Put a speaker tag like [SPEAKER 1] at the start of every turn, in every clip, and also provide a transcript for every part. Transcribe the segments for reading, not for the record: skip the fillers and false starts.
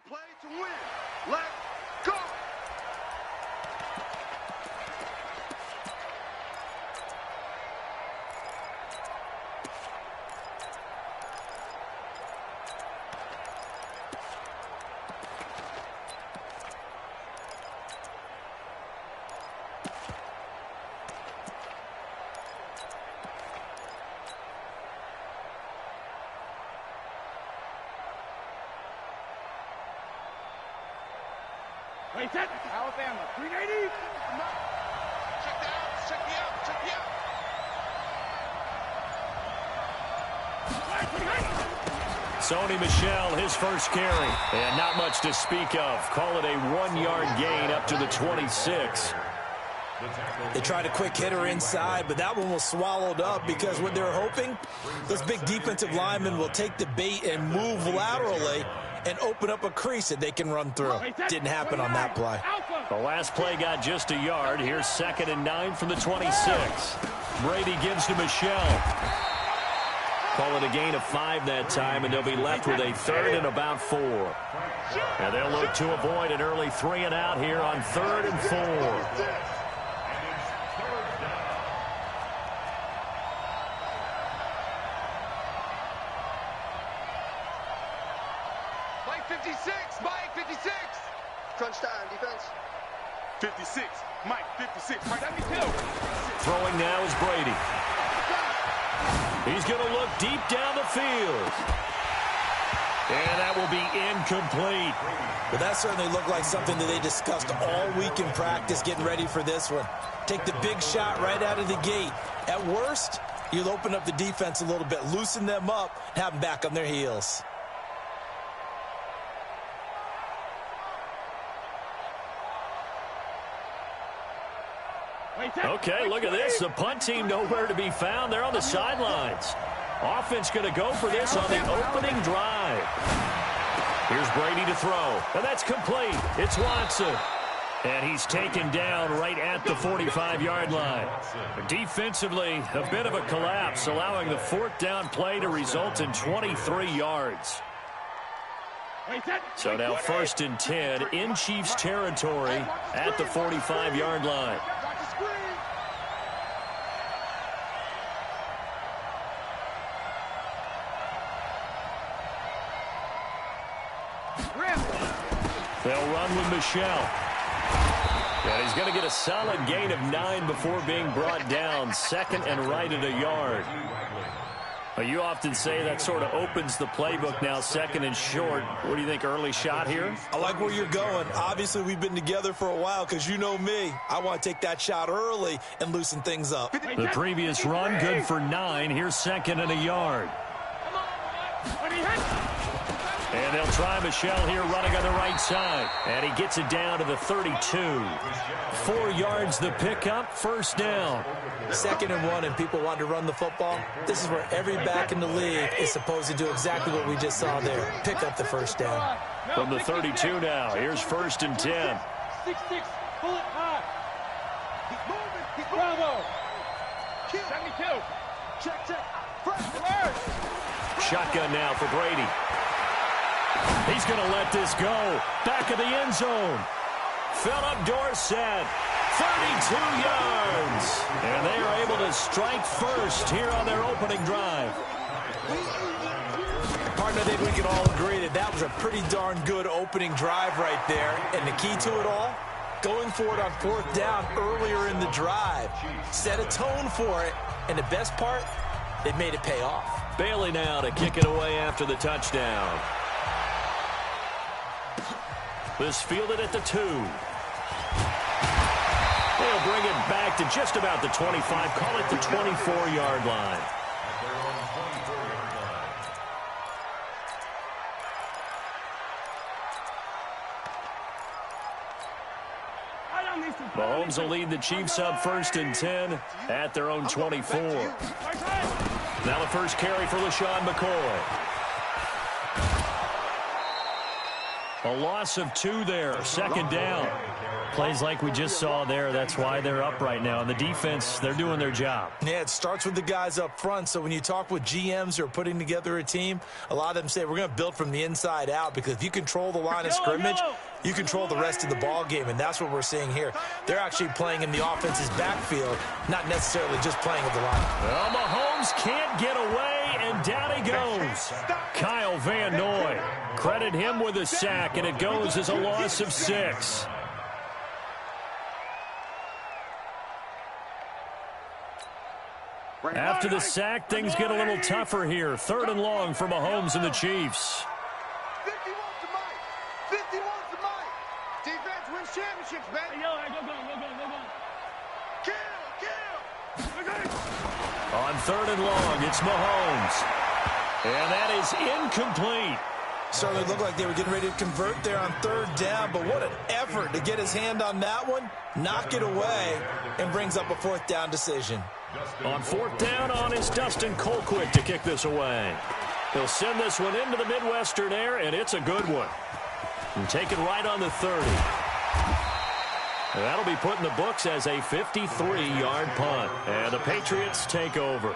[SPEAKER 1] play to win. Let's go!
[SPEAKER 2] Wait, set. Alabama, 380.
[SPEAKER 1] Check that out. Check me out. Check me out.
[SPEAKER 3] Sony Michel, his first carry. And not much to speak of. Call it a 1-yard gain up to the 26.
[SPEAKER 4] They tried a quick hitter inside, but that one was swallowed up because what they're hoping, those big defensive linemen will take the bait and move laterally and open up a crease that they can run through. Didn't happen on that play.
[SPEAKER 3] The last play got just a yard. Here's 2nd and 9 from the 26. Brady gives to Michel. Call it a gain of 5 that time, and they'll be left with a 3rd and about 4. And they'll look to avoid an early 3 and out here on 3rd and 4.
[SPEAKER 1] Mike 56, Mike 56. Crunch time, defense. 56, Mike 56, Mike 72.
[SPEAKER 3] Throwing now is Brady. He's going to look deep down the field. And that will be incomplete.
[SPEAKER 4] But that certainly looked like something that they discussed all week in practice getting ready for this one. Take the big shot right out of the gate. At worst, you'll open up the defense a little bit, loosen them up, and have them back on their heels.
[SPEAKER 3] Okay, look at this. The punt team nowhere to be found. They're on the sidelines. Offense going to go for this on the opening drive. Here's Brady to throw. And that's complete. It's Watson. And he's taken down right at the 45-yard line. Defensively, a bit of a collapse, allowing the 4th down play to result in 23 yards. So now 1st and 10 in Chiefs territory at the 45-yard line. They'll run with Michel. And he's going to get a solid gain of 9 before being brought down. 2nd and right at a yard. Well, you often say that sort of opens the playbook now, 2nd and short. What do you think, early shot here?
[SPEAKER 4] I like where you're going. Obviously, we've been together for a while because you know me. I want to take that shot early and loosen things up.
[SPEAKER 3] The previous run, good for 9. Here's 2nd and a yard. And they'll try Michel here running on the right side. And he gets it down to the 32. 4 yards the pickup, 1st down.
[SPEAKER 4] 2nd and 1 and people want to run the football. This is where every back in the league is supposed to do exactly what we just saw there. Pick up the 1st down.
[SPEAKER 3] From the 32 now, here's 1st and 10.
[SPEAKER 2] 6-6, pull it high. Keep moving, keep bravo. 72. Check.
[SPEAKER 3] Shotgun now for Brady. He's going to let this go. Back of the end zone. Philip Dorsett, 32 yards. And they are able to strike first here on their opening drive.
[SPEAKER 4] Partner, I think we can all agree that that was a pretty darn good opening drive right there. And the key to it all, going for it on 4th down earlier in the drive. Set a tone for it. And the best part, they made it pay off.
[SPEAKER 3] Bailey now to kick it away after the touchdown. This fielded at the 2. They'll bring it back to just about the 25. Call it the 24-yard line. Mahomes will lead the Chiefs up 1st and 10 at their own 24. Now the first carry for LaShawn McCoy. A loss of 2 there, second down. Plays like we just saw there, that's why they're up right now. And the defense, they're doing their job.
[SPEAKER 4] Yeah, it starts with the guys up front. So when you talk with GMs who are putting together a team, a lot of them say we're going to build from the inside out, because if you control the line of scrimmage, you control the rest of the ball game, and that's what we're seeing here. They're actually playing in the offense's backfield, not necessarily just playing at the line.
[SPEAKER 3] Well, Mahomes can't get away, and down he goes. Kyle Van Noy. Credit him with a sack, and it goes as a loss of 6. After the sack, things get a little tougher here. 3rd and long for Mahomes and the Chiefs.
[SPEAKER 1] 51 to Mike. 51 to Mike. Defense wins championships, baby.
[SPEAKER 2] Yo, go.
[SPEAKER 1] Kill.
[SPEAKER 3] On 3rd and long, it's Mahomes. And that is incomplete.
[SPEAKER 4] Certainly looked like they were getting ready to convert there on 3rd down, but what an effort to get his hand on that one, knock it away, and brings up a 4th down decision.
[SPEAKER 3] On 4th down on is Dustin Colquitt to kick this away. He'll send this one into the Midwestern air, and it's a good one. And take it right on the 30. And that'll be put in the books as a 53-yard punt. And the Patriots take over.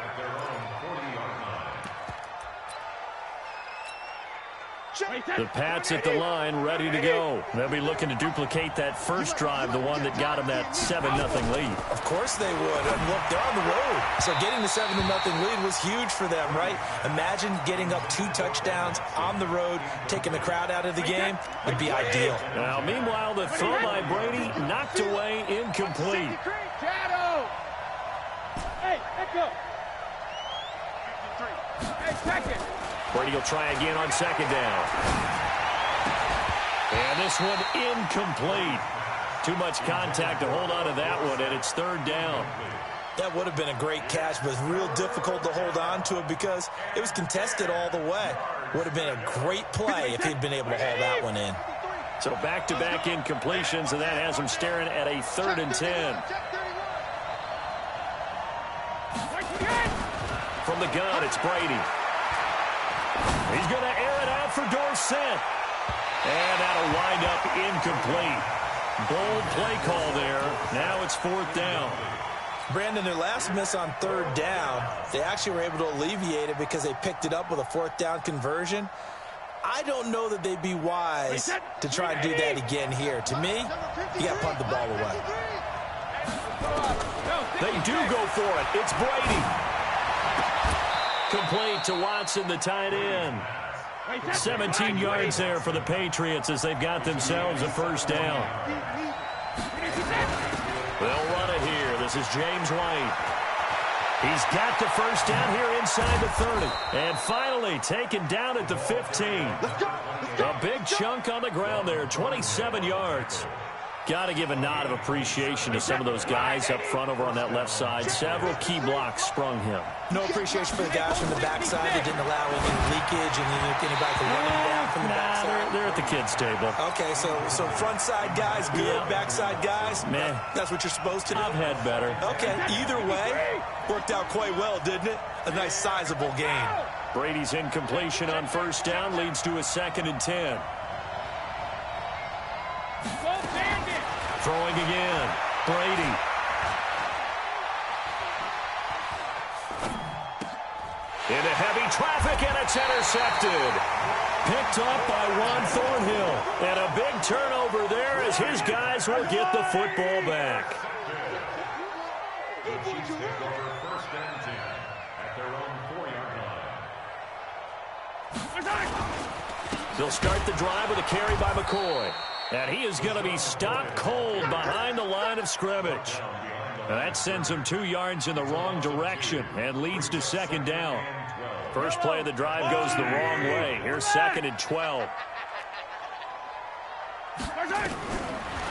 [SPEAKER 3] The Pats at the line, ready to go. They'll be looking to duplicate that first drive, the one that got them that 7-0 lead.
[SPEAKER 4] Of course they would. And look, they're on the road. So getting the 7-0 lead was huge for them, right? Imagine getting up 2 touchdowns on the road, taking the crowd out of the game. Would be ideal.
[SPEAKER 3] Now, meanwhile, the throw by Brady knocked away, incomplete.
[SPEAKER 2] Hey, echo. Hey, second.
[SPEAKER 3] Brady will try again on 2nd down. And this one incomplete. Too much contact to hold on to that one, and it's 3rd down.
[SPEAKER 4] That would have been a great catch, but it's real difficult to hold on to it because it was contested all the way. Would have been a great play if he'd been able to haul that one in.
[SPEAKER 3] So back-to-back incompletions, and that has him staring at a 3rd and 10. From the gun, it's Brady. He's going to air it out for Dorsett. And that'll wind up incomplete. Bold play call there. Now it's 4th down.
[SPEAKER 4] Brandon, their last miss on 3rd down, they actually were able to alleviate it because they picked it up with a 4th down conversion. I don't know that they'd be wise to try and do that again here. To me, you got to punt the ball away.
[SPEAKER 3] They do go for it. It's Brady. Complete to Watson, the tight end. 17 yards there for the Patriots as they've got themselves a 1st down. They'll run it here. This is James White. He's got the 1st down here inside the 30. And finally taken down at the 15. A big chunk on the ground there, 27 yards. Got to give a nod of appreciation to some of those guys up front over on that left side. Several key blocks sprung him.
[SPEAKER 4] No appreciation for the guys from the backside that didn't allow any leakage and anybody to run them down from the backside.
[SPEAKER 3] They're at the kids' table.
[SPEAKER 4] Okay, so front side guys good, backside guys,
[SPEAKER 3] man.
[SPEAKER 4] That's what you're supposed to do.
[SPEAKER 3] I've had better.
[SPEAKER 4] Okay, either way, worked out quite well, didn't it? A nice sizable gain.
[SPEAKER 3] Brady's incompletion on 1st down leads to a 2nd and 10. Throwing again. Brady. Into heavy traffic, and it's intercepted. Picked up by Juan Thornhill. And a big turnover there as his guys will get the football back. They'll start the drive with a carry by McCoy. And he is going to be stopped cold behind the line of scrimmage. And that sends him 2 yards in the wrong direction and leads to 2nd down. First play of the drive goes the wrong way. Here's 2nd and 12.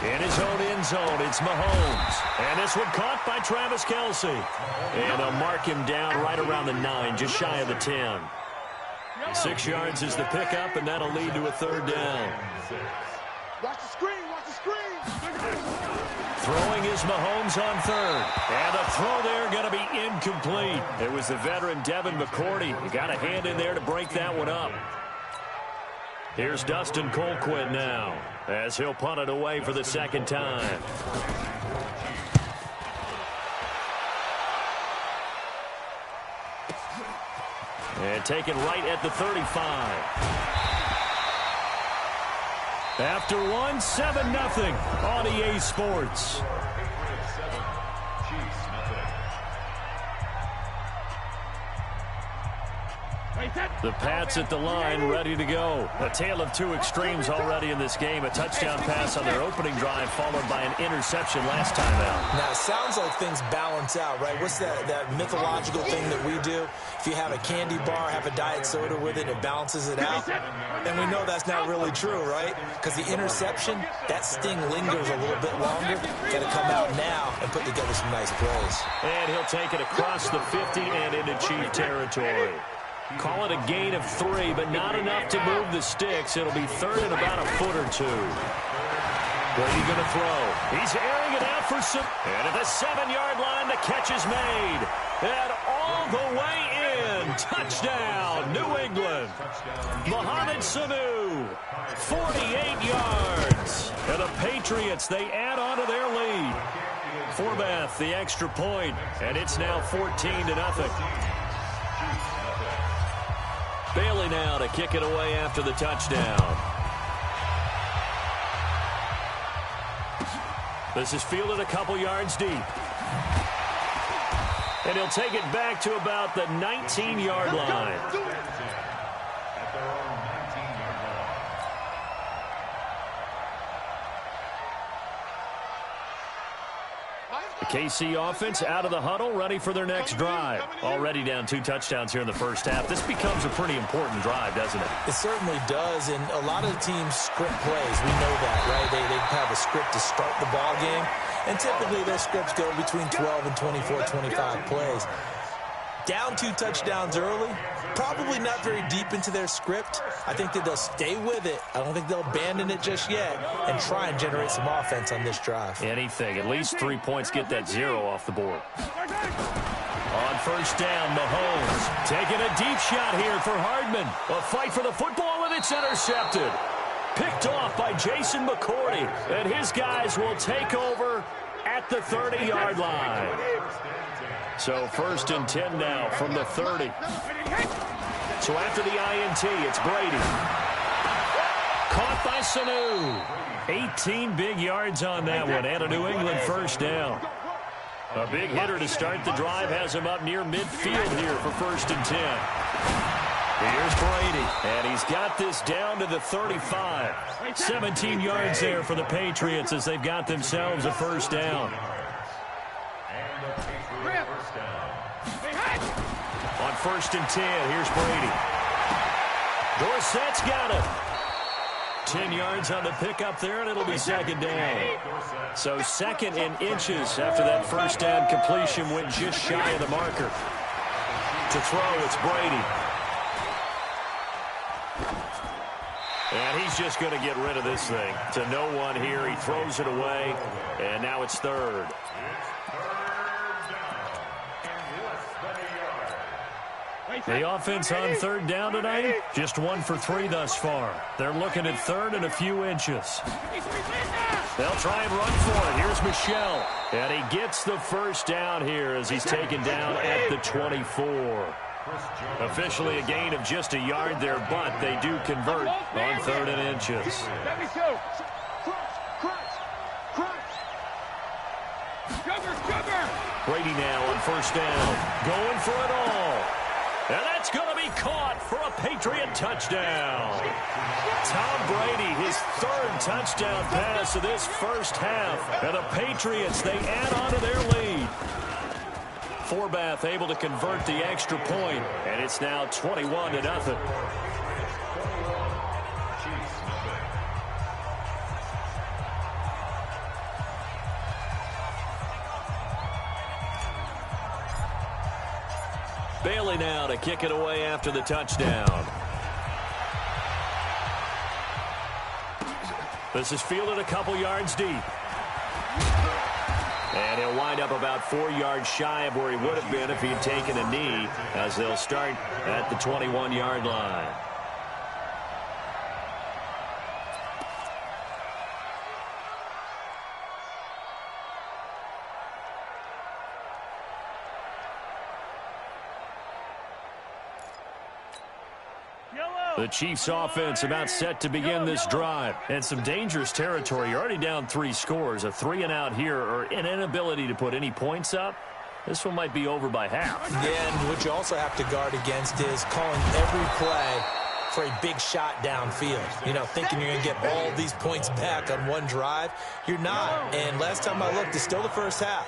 [SPEAKER 3] In his own end zone, it's Mahomes. And this one caught by Travis Kelce. And they'll mark him down right around the 9, just shy of the 10. 6 yards is the pickup, and that'll lead to a 3rd down.
[SPEAKER 1] Watch the screen, watch the screen.
[SPEAKER 3] Throwing is Mahomes on 3rd. And the throw there going to be incomplete. It was the veteran Devin McCourty. He got a hand in there to break that one up. Here's Dustin Colquitt now, as he'll punt it away for the second time. And taken right at the 35. After one, 7-0 on EA Sports. The Pats at the line, ready to go. A tale of two extremes already in this game. A touchdown pass on their opening drive, followed by an interception last time out.
[SPEAKER 4] Now, it sounds like things balance out, right? What's that mythological thing that we do? If you have a candy bar, have a diet soda with it, it balances it out. And we know that's not really true, right? Because the interception, that sting lingers a little bit longer. Got to come out now and put together some nice plays.
[SPEAKER 3] And he'll take it across the 50 and into Chief territory. Call it a gain of 3, but not enough to move the sticks. It'll be third and about a foot or two. Brady going to throw. He's airing it out for some. And at the 7-yard line, the catch is made. And all the way in. Touchdown, New England. Mohamed Sanu, 48 yards. And the Patriots, they add on to their lead. Forbath, the extra point, and it's now 14-0. Bailey now to kick it away after the touchdown. This is fielded a couple yards deep. And he'll take it back to about the 19-yard line. The KC offense out of the huddle, ready for their next drive. Already down 2 touchdowns here in the first half. This becomes a pretty important drive, doesn't it?
[SPEAKER 4] It certainly does, and a lot of the teams script plays. We know that, right? They have a script to start the ball game, and typically those scripts go between 12 and 24, 25 plays. Down 2 touchdowns early, probably not very deep into their script. I think that they'll stay with it. I don't think they'll abandon it just yet and try and generate some offense on this drive.
[SPEAKER 3] Anything. At least 3 points, get that 0 off the board. On first down, Mahomes taking a deep shot here for Hardman. A fight for the football, and it's intercepted. Picked off by Jason McCourty, and his guys will take over at the 30-yard line. So first and 10 now from the 30. So after the INT, it's Brady. Caught by Sanu. 18 big yards on that one, and a New England first down. A big hitter to start the drive has him up near midfield here for first and 10. Here's Brady, and he's got this down to the 35. 17 yards there for the Patriots as they've got themselves a first down. On first and 10, here's Brady. Dorsett's got it. 10 yards on the pickup there, and it'll be second down. So second and inches after that first down completion went just shy of the marker. To throw, it's Brady. And he's just going to get rid of this thing. To no one here, he throws it away, and now it's third. The offense on third down tonight, just 1 for 3 thus far. They're looking at third and a few inches. They'll try and run for it. Here's Michel. And he gets the first down here as he's taken down at the 24. Officially a gain of just a yard there, but they do convert on third and inches. Brady now on first down. Going for it all. And that's going to be caught for a Patriot touchdown. Tom Brady, his 3rd touchdown pass of this first half. And the Patriots, they add on to their lead. Forbath able to convert the extra point, and it's now 21-0. Bailey now to kick it away after the touchdown. This is fielded a couple yards deep. And he'll wind up about 4 yards shy of where he would have been if he'd taken a knee, as they'll start at the 21-yard line. The Chiefs offense about set to begin this drive. And some dangerous territory. You're already down 3 scores. A 3-and-out here or an inability to put any points up. This one might be over by half.
[SPEAKER 4] Yeah, and what you also have to guard against is calling every play for a big shot downfield. You know, thinking you're going to get all these points back on one drive. You're not. And last time I looked, it's still the first half.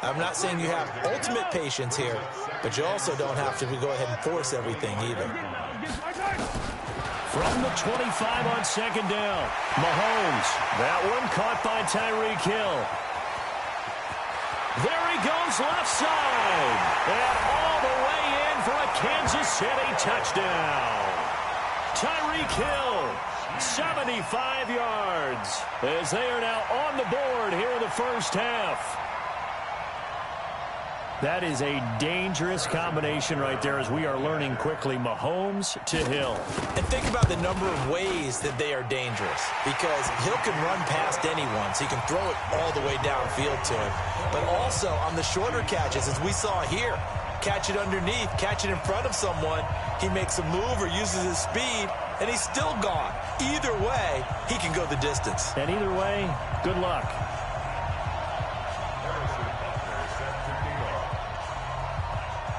[SPEAKER 4] I'm not saying you have ultimate patience here, but you also don't have to go ahead and force everything either.
[SPEAKER 3] From the 25 on second down, Mahomes. That one caught by Tyreek Hill. There he goes left side. And all the way in for a Kansas City touchdown. Tyreek Hill, 75 yards, as they are now on the board here in the first half. That is a dangerous combination right there as we are learning quickly. Mahomes to Hill.
[SPEAKER 4] And think about the number of ways that they are dangerous, because Hill can run past anyone, so he can throw it all the way downfield to him. But also on the shorter catches, as we saw here, catch it underneath, catch it in front of someone, he makes a move or uses his speed, and he's still gone. Either way, he can go the distance.
[SPEAKER 3] And either way, good luck.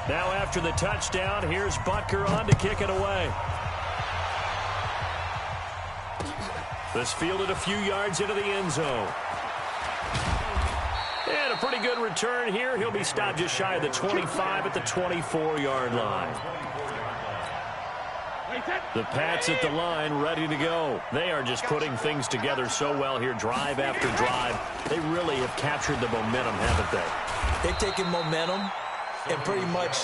[SPEAKER 3] Now after the touchdown, here's Butker on to kick it away. This fielded a few yards into the end zone. And a pretty good return here. He'll be stopped just shy of the 25 at the 24-yard line. The Pats at the line ready to go. They are just putting things together so well here, drive after drive. They really have captured the momentum, haven't they?
[SPEAKER 4] They've taken momentum and pretty much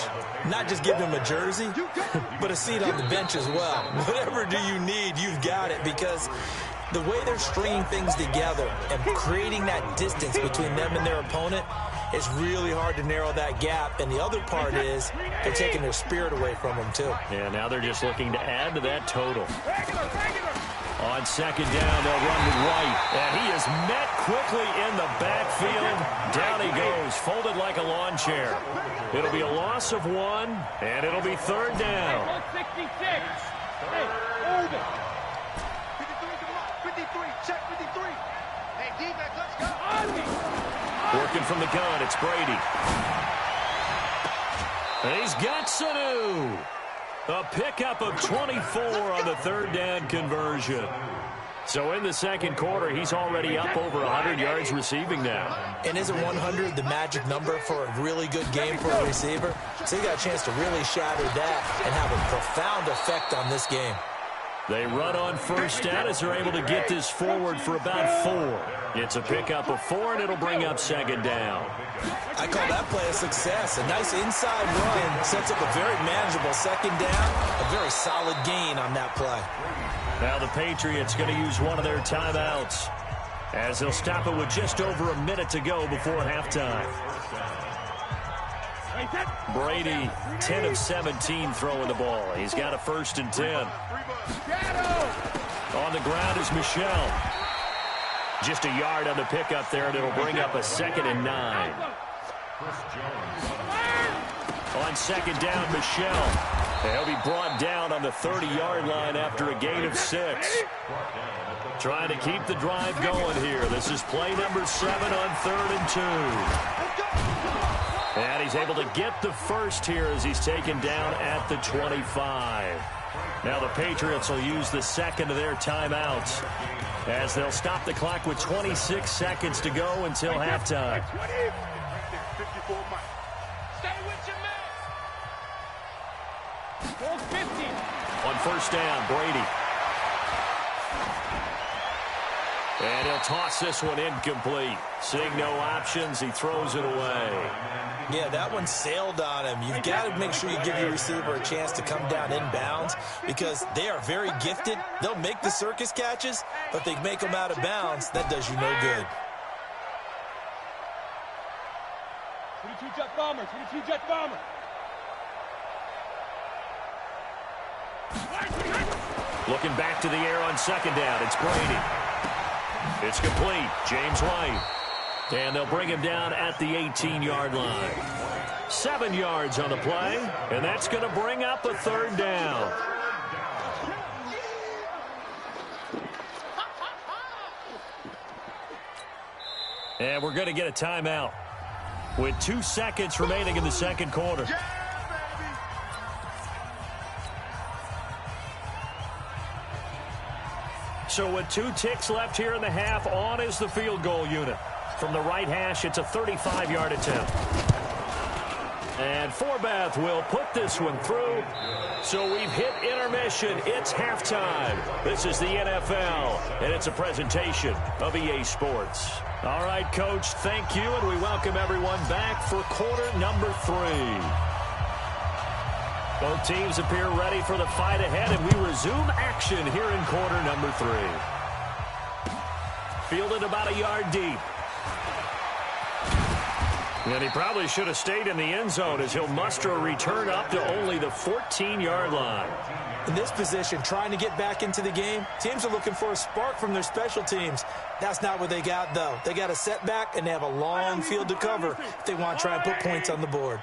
[SPEAKER 4] not just give them a jersey, but a seat on the bench as well. Whatever do you need, you've got it, because the way they're stringing things together and creating that distance between them and their opponent is really hard to narrow that gap. And the other part is they're taking their spirit away from them, too.
[SPEAKER 3] Yeah, now they're just looking to add to that total. On second down, they'll run with White. And he is met quickly in the backfield. Down he goes, folded like a lawn chair. It'll be a loss of 1, and it'll be third down.
[SPEAKER 2] 66. Hey, hold it.
[SPEAKER 1] 53, check 53. Hey, defense, let's go.
[SPEAKER 3] Working from the gun, it's Brady. And he's got Sanu. A pickup of 24 on the third down conversion. So in the second quarter, he's already up over 100 yards receiving now.
[SPEAKER 4] And isn't 100 the magic number for a really good game for a receiver? So he got a chance to really shatter that and have a profound effect on this game.
[SPEAKER 3] They run on first down as they're able to get this forward for about 4. It's a pickup of 4, and it'll bring up second down.
[SPEAKER 4] I call that play a success. A nice inside run sets up a very manageable second down. A very solid gain on that play.
[SPEAKER 3] Now the Patriots going to use one of their timeouts as they'll stop it with just over a minute to go before halftime. Brady, 10 of 17 throwing the ball. He's got a 1st and 10. On the ground is Michel. Just a yard on the pickup there, and it'll bring up a 2nd and 9. On second down, Michel. He'll be brought down on the 30-yard line after a gain of 6. Trying to keep the drive going here. This is play number 7 on 3rd and 2. And he's able to get the first here as he's taken down at the 25. Now the Patriots will use the second of their timeouts as they'll stop the clock with 26 seconds to go until halftime. On first down, Brady. And he'll toss this one incomplete. Seeing no options, he throws it away.
[SPEAKER 4] Yeah, that one sailed on him. You've got to make sure you give your receiver a chance to come down inbounds because they are very gifted. They'll make the circus catches, but if they make them out of bounds, that does you no good.
[SPEAKER 2] 22 Jet Bomber, 22 Jet Bomber.
[SPEAKER 3] Looking back to the air on second down, it's Brady. It's complete, James White. And they'll bring him down at the 18-yard line. 7 yards on the play, and that's going to bring up a 3rd down. And we're going to get a timeout with 2 seconds remaining in the second quarter. So with 2 ticks left here in the half, on is the field goal unit. From the right hash, it's a 35-yard attempt. And Forbath will put this one through. So we've hit intermission. It's halftime. This is the NFL, and it's a presentation of EA Sports. All right, Coach, thank you, and we welcome everyone back for quarter number 3. Both teams appear ready for the fight ahead, and we resume action here in quarter number 3. Fielded about a yard deep. And he probably should have stayed in the end zone as he'll muster a return up to only the 14-yard line.
[SPEAKER 4] In this position, trying to get back into the game, teams are looking for a spark from their special teams. That's not what they got, though. They got a setback, and they have a long field to cover if they want to try and put points on the board.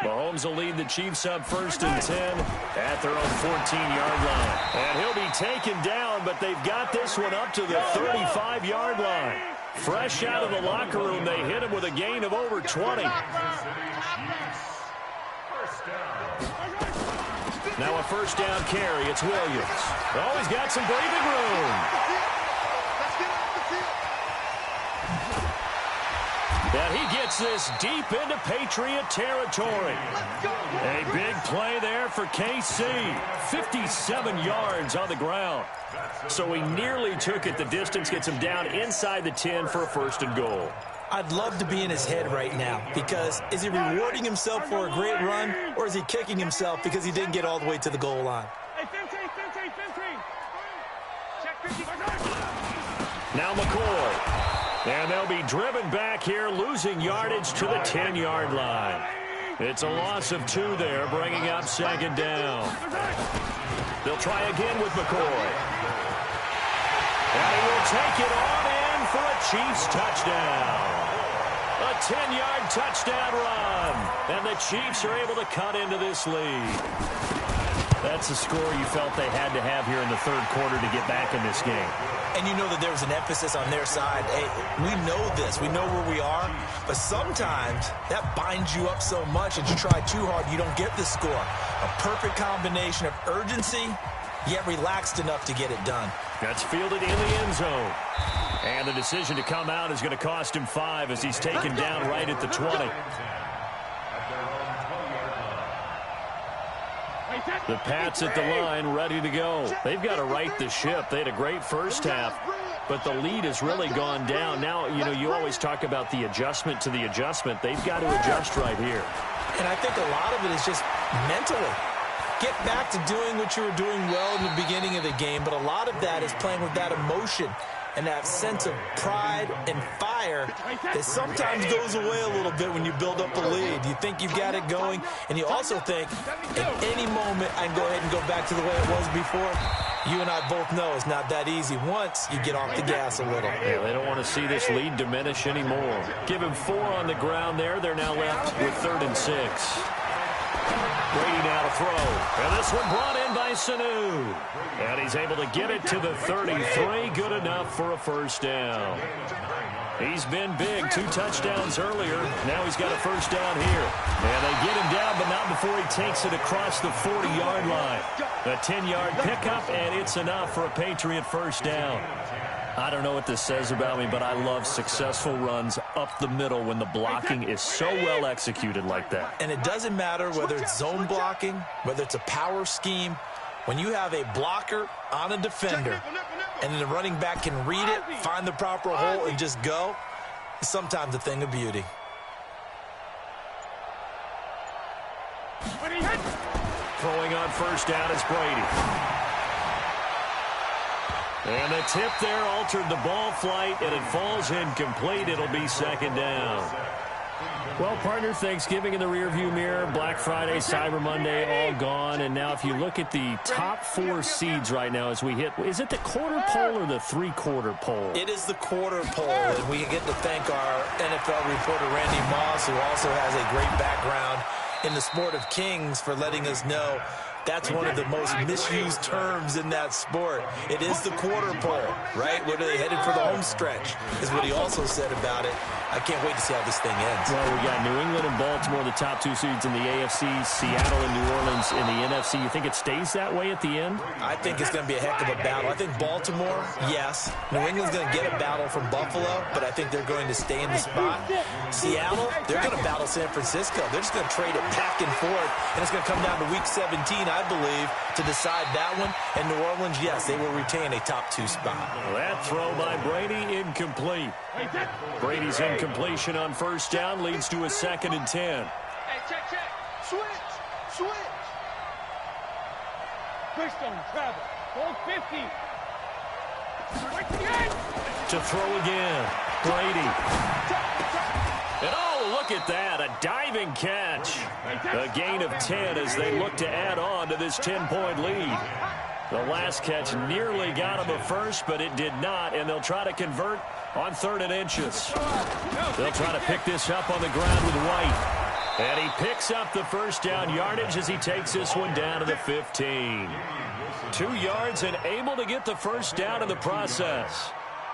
[SPEAKER 3] Mahomes will lead the Chiefs up 1st and 10 at their own 14-yard line. And he'll be taken down, but they've got this one up to the 35-yard line. Fresh out of the locker room, they hit him with a gain of over 20. Now a first down carry. It's Williams. Oh, he's got some breathing room. And he gets this deep into Patriot territory. A big play there for KC. 57 yards on the ground. So he nearly took it the distance, gets him down inside the 10 for a 1st and goal.
[SPEAKER 4] I'd love to be in his head right now, because is he rewarding himself for a great run, or is he kicking himself because he didn't get all the way to the goal line?
[SPEAKER 3] Now McCoy. And they'll be driven back here, losing yardage to the 10-yard line. It's a loss of 2 there, bringing up 2nd down. They'll try again with McCoy. And he will take it on in for a Chiefs touchdown. A 10-yard touchdown run. And the Chiefs are able to cut into this lead. That's the score you felt they had to have here in the 3rd quarter to get back in this game.
[SPEAKER 4] And you know that there was an emphasis on their side. Hey, we know this. We know where we are. But sometimes that binds you up so much that you try too hard, you don't get the score. A perfect combination of urgency, yet relaxed enough to get it done.
[SPEAKER 3] That's fielded in the end zone. And the decision to come out is going to cost him 5 as he's taken down right at the 20. The Pats at the line, ready to go. They've got to right the ship. They had a great first half, but the lead has really gone down. Now, you know, you always talk about the adjustment to the adjustment. They've got to adjust right here.
[SPEAKER 4] And I think a lot of it is just mentally. Get back to doing what you were doing well in the beginning of the game, but a lot of that is playing with that emotion and that sense of pride and fire that sometimes goes away a little bit when you build up a lead. You think you've got it going, and you also think at any moment I can go ahead and go back to the way it was before. You and I both know it's not that easy once you get off the gas a little.
[SPEAKER 3] Yeah, they don't want to see this lead diminish anymore. Give him 4 on the ground there. They're now left with 3rd and 6. Brady now to throw. And this one brought in by Sanu. And he's able to get it to the 33. Good enough for a first down. He's been big. 2 touchdowns earlier. Now he's got a first down here. And they get him down, but not before he takes it across the 40-yard line. A 10-yard pickup, and it's enough for a Patriot first down. I don't know what this says about me, but I love successful runs up the middle when the blocking is so well executed like that.
[SPEAKER 4] And it doesn't matter whether it's zone blocking, whether it's a power scheme. When you have a blocker on a defender and then the running back can read it, find the proper hole, and just go, it's sometimes a thing of beauty.
[SPEAKER 3] Throwing on first down is Brady. And the tip there altered the ball flight, and it falls incomplete. It'll be 2nd down. Well, partner, Thanksgiving in the rearview mirror, Black Friday, Cyber Monday, all gone. And now if you look at the top 4 seeds right now as we hit, is it the quarter pole or the 3-quarter pole?
[SPEAKER 4] It is the quarter pole, and we get to thank our NFL reporter, Randy Moss, who also has a great background in the sport of Kings, for letting us know That's one of the most misused terms in that sport. It is the quarter pole, right? Where are they headed for the home stretch is what he also said about it. I can't wait to see how this thing ends.
[SPEAKER 3] Well, we got New England and Baltimore, the top two seeds in the AFC, Seattle and New Orleans in the NFC. You think it stays that way at the end?
[SPEAKER 4] I think it's going to be a heck of a battle. I think Baltimore, yes. New England's going to get a battle from Buffalo, but I think they're going to stay in the spot. Seattle, they're going to battle San Francisco. They're just going to trade it back and forth, and it's going to come down to Week 17, I believe, to decide that one. And New Orleans, yes, they will retain a top 2 spot.
[SPEAKER 3] Well, that throw by Brady incomplete. Brady's incompletion on first down leads to a 2nd and 10.
[SPEAKER 1] Hey, check. Switch.
[SPEAKER 2] Quick zone, travel. Ball 50.
[SPEAKER 3] To throw again. Brady. And oh, look at that. A diving catch. A gain of 10 as they look to add on to this 10-point lead. The last catch nearly got him a first, but it did not, and they'll try to convert on 3rd and inches. They'll try to pick this up on the ground with White. And he picks up the first down yardage as he takes this one down to the 15. 2 yards and able to get the first down in the process.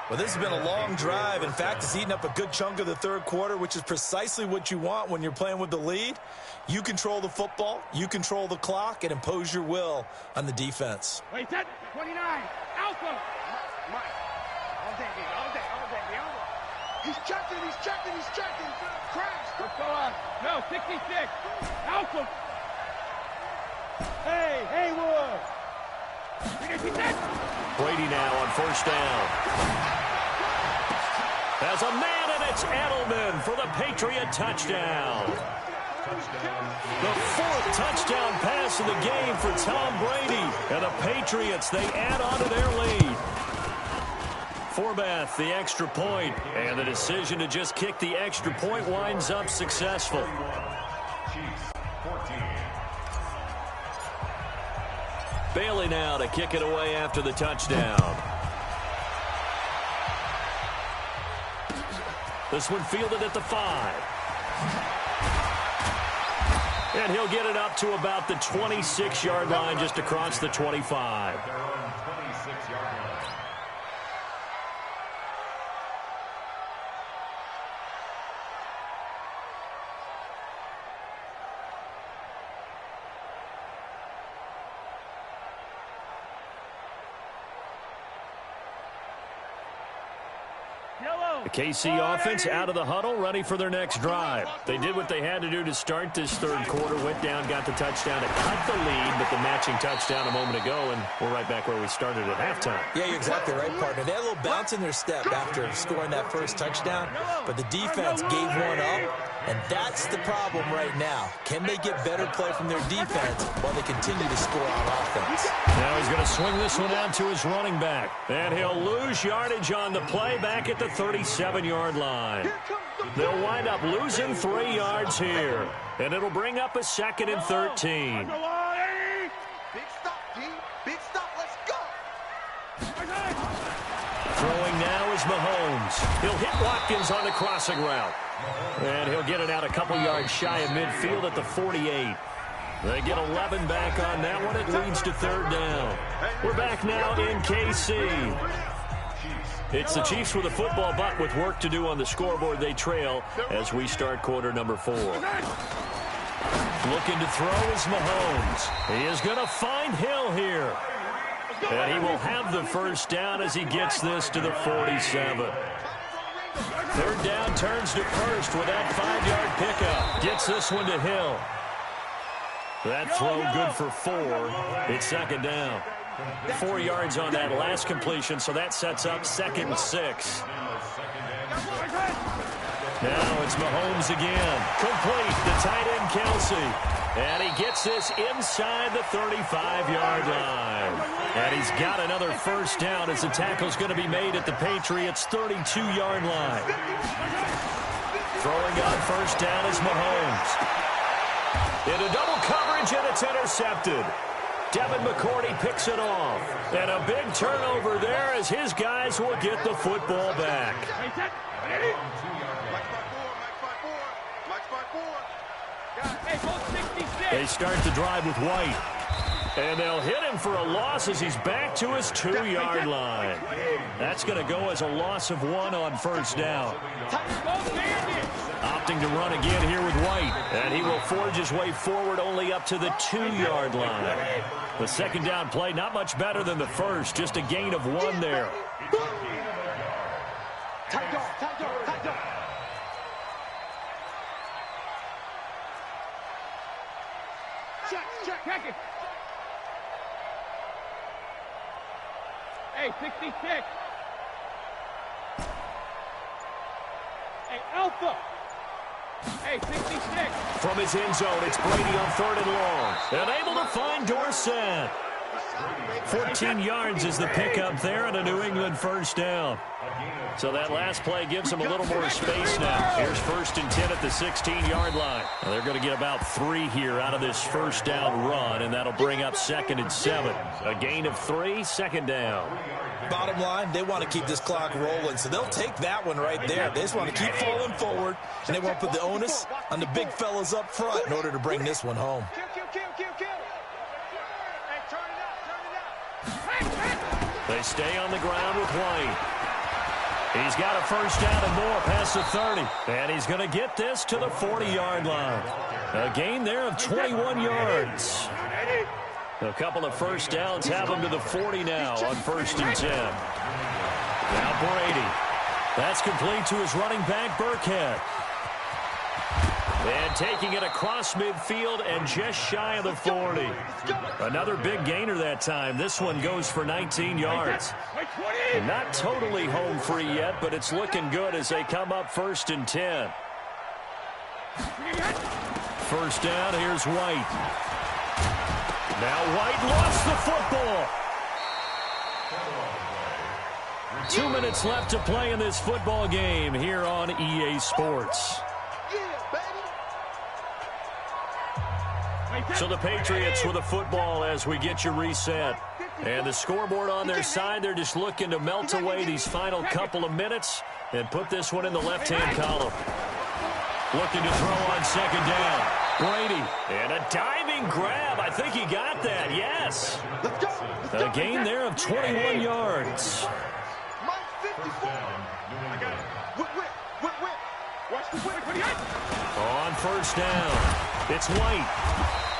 [SPEAKER 4] Well, this has been a long drive. In fact, it's eaten up a good chunk of the 3rd quarter, which is precisely what you want when you're playing with the lead. You control the football, you control the clock, and impose your will on the defense.
[SPEAKER 2] Wait, 29. Alpha.
[SPEAKER 1] Mike. All day. He's checking. Crash.
[SPEAKER 2] What's going on? No, 66. Alpha. Hey, Haywood.
[SPEAKER 3] Brady now on first down. As a man, and it's Edelman for the Patriot touchdown. The 4th touchdown pass of the game for Tom Brady. And the Patriots, they add on to their lead. Forbath, the extra point, and the decision to just kick the extra point winds up successful. Bailey now to kick it away after the touchdown. This one fielded at the 5. And he'll get it up to about the 26-yard line, just across the 25. The KC offense out of the huddle, ready for their next drive. They did what they had to do to start this 3rd quarter. Went down, got the touchdown to cut the lead, but the matching touchdown a moment ago, and we're right back where we started at halftime.
[SPEAKER 4] Yeah, you're exactly right, partner. They had a little bounce in their step after scoring that first touchdown, but the defense gave one up, and that's the problem right now. Can they get better play from their defense while they continue to score on offense?
[SPEAKER 3] Now he's going to swing this one out to his running back, and he'll lose yardage on the play back at the 37-yard line. They'll wind up losing 3 yards here, and it'll bring up a 2nd and 13.
[SPEAKER 1] Big stop, D. Big stop. Let's go.
[SPEAKER 3] Throwing now is Mahomes. He'll hit Watkins on the crossing route, and he'll get it out a couple yards shy of midfield at the 48. They get 11 back on that one. It leads to 3rd down. We're back now in KC. It's the Chiefs with a football, but with work to do on the scoreboard. They trail as we start quarter number 4. Looking to throw is Mahomes. He is going to find Hill here. And he will have the first down as he gets this to the 47. 3rd down, turns to first with that 5-yard pickup. Gets this one to Hill. That throw good for 4. It's 2nd down. 4 yards on that last completion, so that sets up 2nd and 6. Now it's Mahomes again. Complete to tight end Kelsey. And he gets this inside the 35-yard line. And he's got another first down as the tackle's going to be made at the Patriots' 32-yard line. Throwing on first down is Mahomes. Into double coverage, and it's intercepted. Devin McCourty picks it off. And a big turnover there as his guys will get the football back. They start the drive with White. And they'll hit him for a loss as he's back to his 2-yard line. That's going to go as a loss of 1 on first down. Opting to run again here with White. And he will forge his way forward only up to the 2-yard line. The second down play not much better than the first. Just a gain of 1 there.
[SPEAKER 2] Check it. Hey, 66. Hey, Alpha. Hey, 66.
[SPEAKER 3] From his end zone, it's Brady on 3rd and long. And able to find Dorsett. 14 yards is the pickup there and a New England first down. So that last play gives them a little more space now. Here's 1st and 10 at the 16-yard line. Now they're going to get about 3 here out of this first down run, and that'll bring up 2nd and 7. A gain of 3, 2nd down.
[SPEAKER 4] Bottom line, they want to keep this clock rolling, so they'll take that one right there. They just want to keep falling forward, and they want to put the onus on the big fellas up front in order to bring this one home.
[SPEAKER 3] They stay on the ground with White. He's got a first down and more past the 30. And he's going to get this to the 40-yard line. A gain there of 21 yards. A couple of first downs have him to the 40 now on 1st and 10. Now Brady. That's complete to his running back, Burkhead. And taking it across midfield and just shy of the 40. Another big gainer that time. This one goes for 19 yards. Not totally home free yet, but it's looking good as they come up 1st and 10. First down, here's White. Now White lost the football. 2 minutes left to play in this football game here on EA Sports. So the Patriots with a football as we get you reset. And the scoreboard on their side, they're just looking to melt away these final couple of minutes and put this one in the left-hand column. Looking to throw on 2nd down. Brady. And a diving grab. I think he got that. Yes. A gain there of 21 yards. On first down, it's White.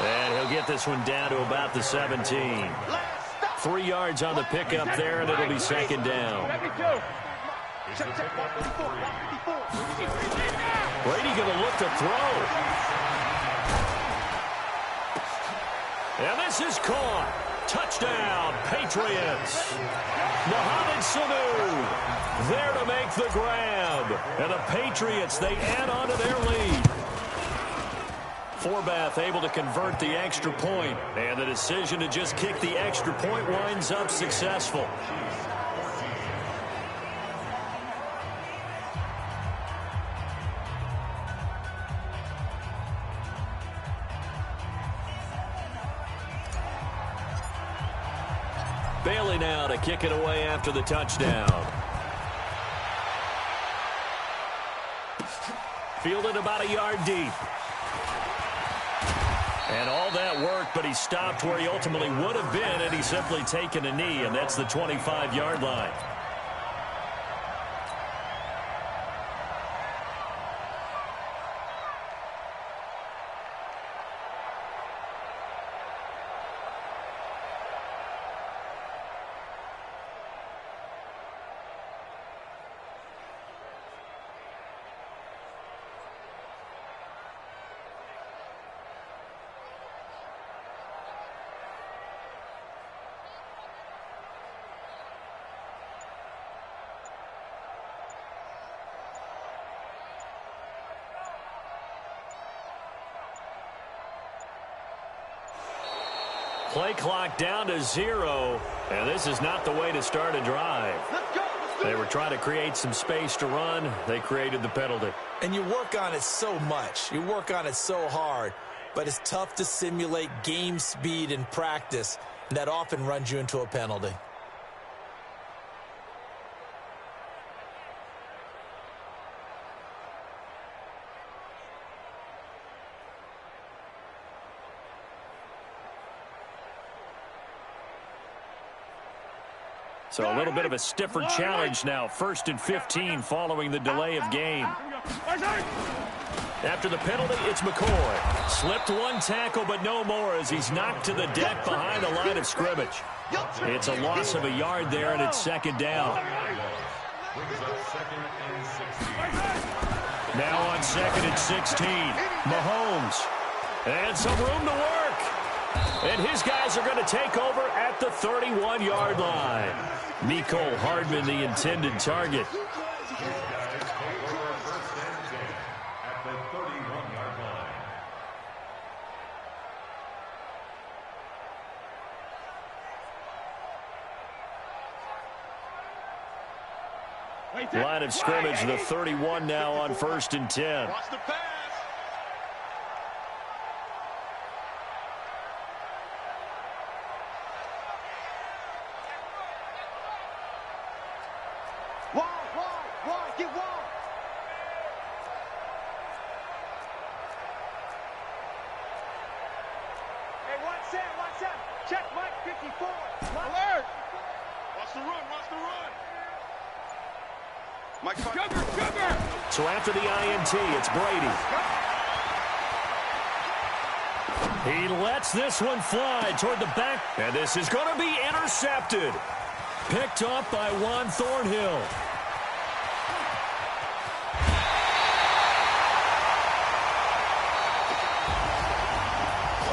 [SPEAKER 3] And he'll get this one down to about the 17. 3 yards on the pickup there, and it'll be 2nd down. Brady going to look to throw. And this is caught. Touchdown, Patriots. Mohamed Sanu there to make the grab. And the Patriots, they add on to their lead. Forbath able to convert the extra point, and the decision to just kick the extra point winds up successful. Bailey now to kick it away after the touchdown. Fielded about a yard deep. And all that work, but he stopped where he ultimately would have been, and he's simply taken a knee, and that's the 25-yard line. Play clock down to 0, and this is not the way to start a drive. They were trying to create some space to run. They created the penalty.
[SPEAKER 4] And you work on it so much. You work on it so hard. But it's tough to simulate game speed in practice. And that often runs you into a penalty.
[SPEAKER 3] So a little bit of a stiffer challenge now. 1st and 15 following the delay of game. After the penalty, it's McCoy. Slipped one tackle, but no more as he's knocked to the deck behind the line of scrimmage. It's a loss of a yard there, and it's 2nd down. Now on 2nd and 16, Mahomes. And some room to work. And his guys are going to take over at the 31-yard line. Mecole Hardman, the intended target. Line of scrimmage, the 31 now on 1st and 10.
[SPEAKER 1] Watch the pass. Wide, get wide. Hey, watch that. Check Mike 54. Alert. Watch the run. Mike, cover.
[SPEAKER 3] So after the INT, it's Brady. He lets this one fly toward the back. And this is going to be intercepted. Picked up by Juan Thornhill.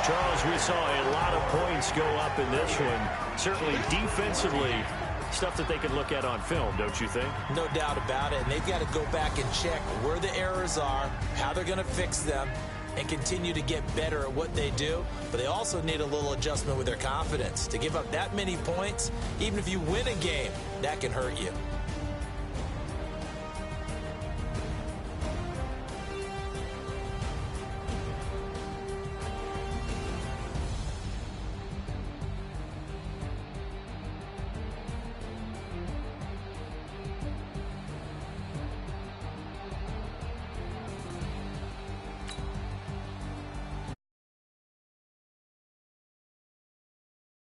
[SPEAKER 3] Charles, we saw a lot of points go up in this one. Certainly defensively, stuff that they can look at on film, don't you think?
[SPEAKER 4] No doubt about it. And they've got to go back and check where the errors are, how they're going to fix them, and continue to get better at what they do. But they also need a little adjustment with their confidence. To give up that many points, even if you win a game, that can hurt you.